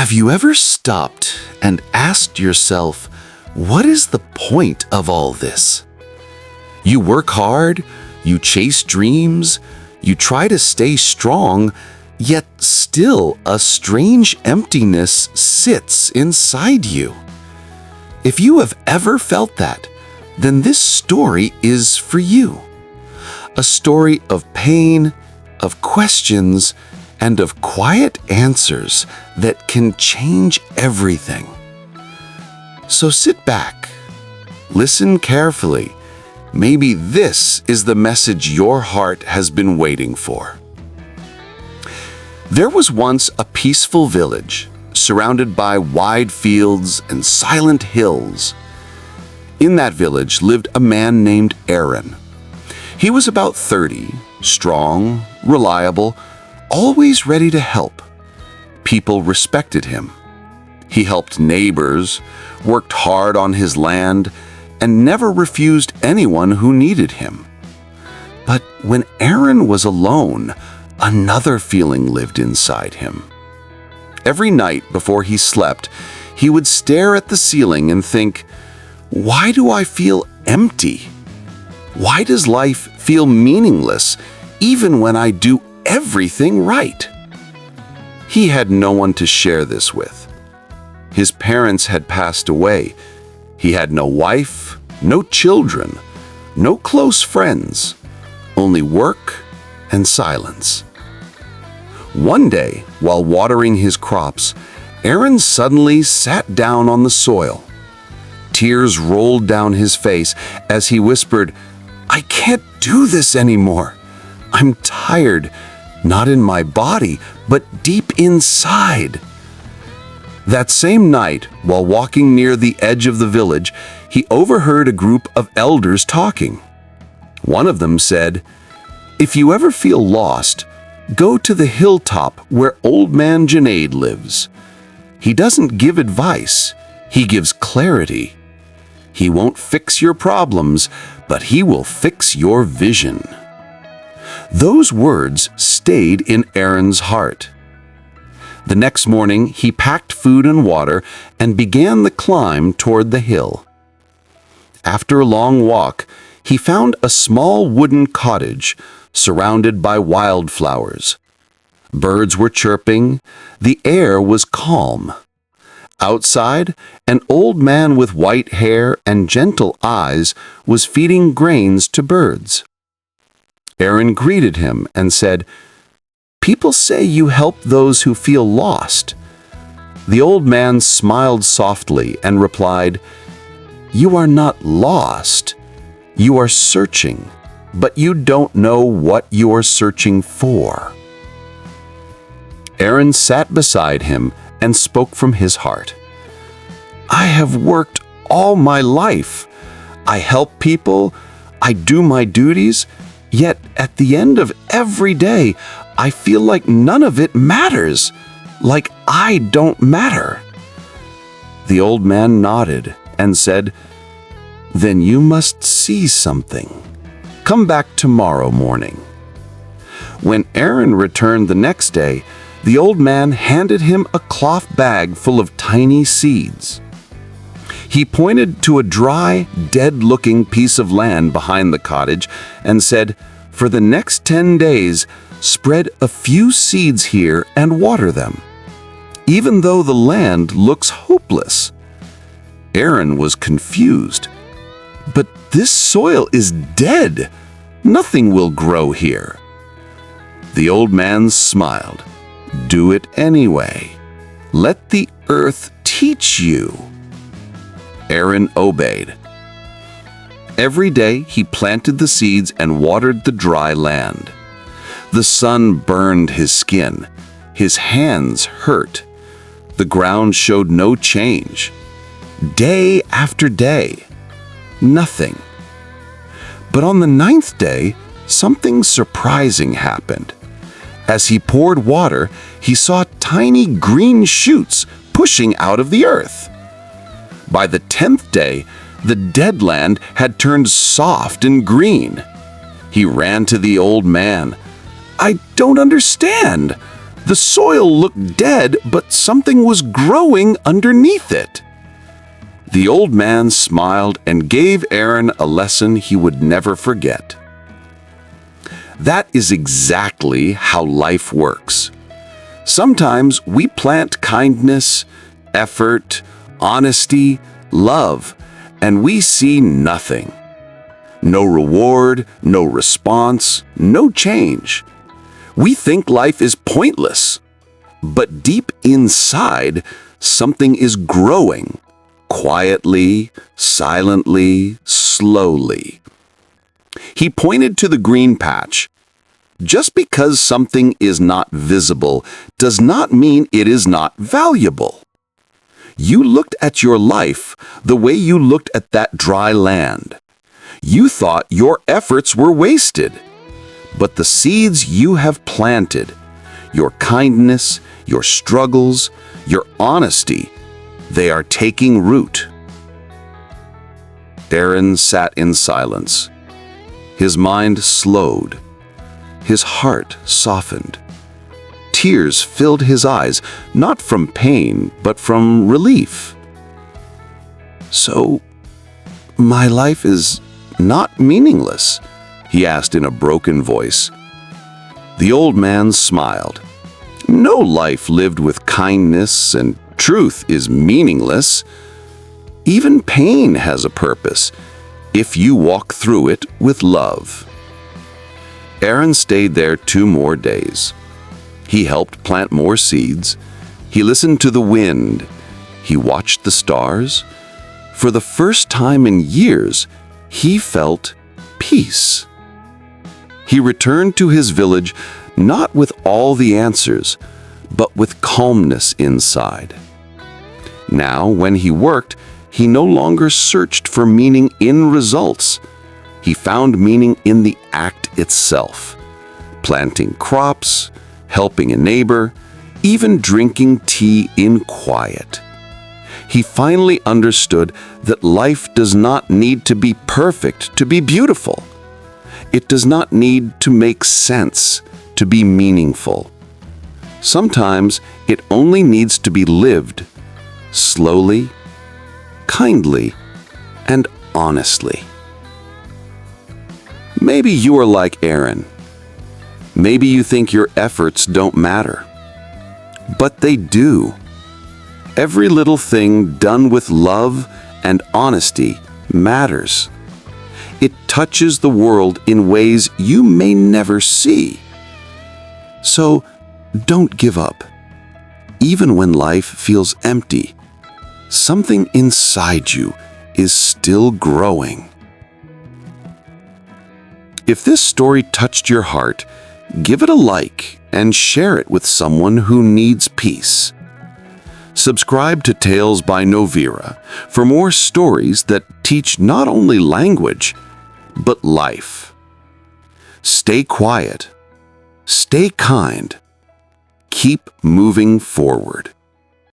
Have you ever stopped and asked yourself, what is the point of all this? You work hard, you chase dreams, you try to stay strong, yet still a strange emptiness sits inside you. If you have ever felt that, then this story is for you. A story of pain, of questions, and of quiet answers that can change everything. So sit back, listen carefully. Maybe this is the message your heart has been waiting for. There was once a peaceful village, surrounded by wide fields and silent hills. In that village lived a man named Aaron. He was about 30, strong, reliable, always ready to help. People respected him. He helped neighbors, worked hard on his land, and never refused anyone who needed him. But when Aaron was alone, another feeling lived inside him. Every night before he slept, he would stare at the ceiling and think, "Why do I feel empty? Why does life feel meaningless even when I do everything right?" He had no one to share this with. His parents had passed away. He had no wife, no children, no close friends, only work and silence. One day, while watering his crops, Aaron suddenly sat down on the soil. Tears rolled down his face as he whispered, "I can't do this anymore. I'm tired, not in my body, but deep inside." That same night, while walking near the edge of the village, he overheard a group of elders talking. One of them said, "If you ever feel lost, go to the hilltop where Old Man Junaid lives. He doesn't give advice, he gives clarity. He won't fix your problems, but he will fix your vision." Those words stayed in Aaron's heart. The next morning, he packed food and water and began the climb toward the hill. After a long walk, he found a small wooden cottage surrounded by wildflowers. Birds were chirping, the air was calm. Outside, an old man with white hair and gentle eyes was feeding grains to birds. Aaron greeted him and said, "People say you help those who feel lost." The old man smiled softly and replied, "You are not lost. You are searching, but you don't know what you are searching for." Aaron sat beside him and spoke from his heart. "I have worked all my life. I help people. I do my duties. Yet at the end of every day, I feel like none of it matters, like I don't matter." The old man nodded and said, "Then you must see something. Come back tomorrow morning." When Aaron returned the next day, the old man handed him a cloth bag full of tiny seeds. He pointed to a dry, dead-looking piece of land behind the cottage and said, "For the next 10 days, spread a few seeds here and water them, even though the land looks hopeless." Aaron was confused. "But this soil is dead. Nothing will grow here." The old man smiled. "Do it anyway. Let the earth teach you." Aaron obeyed. Every day he planted the seeds and watered the dry land. The sun burned his skin. His hands hurt. The ground showed no change. Day after day, nothing. But on the 9th day, something surprising happened. As he poured water, he saw tiny green shoots pushing out of the earth. By the 10th day, the dead land had turned soft and green. He ran to the old man. "I don't understand. The soil looked dead, but something was growing underneath it. The old man smiled and gave Aaron a lesson he would never forget. That is exactly how life works. Sometimes we plant kindness, effort, honesty, love, and we see nothing. No reward, no response, no change. We think life is pointless. But deep inside, something is growing. Quietly, silently, slowly. He pointed to the green patch. Just because something is not visible does not mean it is not valuable. You looked at your life the way you looked at that dry land. You thought your efforts were wasted. But the seeds you have planted, your kindness, your struggles, your honesty, they are taking root. Aaron sat in silence. His mind slowed. His heart softened. Tears filled his eyes, not from pain, but from relief. "So, my life is not meaningless?" he asked in a broken voice. The old man smiled. "No life lived with kindness and truth is meaningless. Even pain has a purpose, if you walk through it with love." Aaron stayed there 2 more days. He helped plant more seeds. He listened to the wind. He watched the stars. For the first time in years, he felt peace. He returned to his village not with all the answers, but with calmness inside. Now, when he worked, he no longer searched for meaning in results. He found meaning in the act itself. Planting crops, helping a neighbor, even drinking tea in quiet. He finally understood that life does not need to be perfect to be beautiful. It does not need to make sense to be meaningful. Sometimes it only needs to be lived, slowly, kindly, and honestly. Maybe you are like Aaron. Maybe you think your efforts don't matter. But they do. Every little thing done with love and honesty matters. It touches the world in ways you may never see. So don't give up. Even when life feels empty, something inside you is still growing. If this story touched your heart, give it a like and share it with someone who needs peace. Subscribe to Tales by Novira for more stories that teach not only language, but life. Stay quiet. Stay kind. Keep moving forward.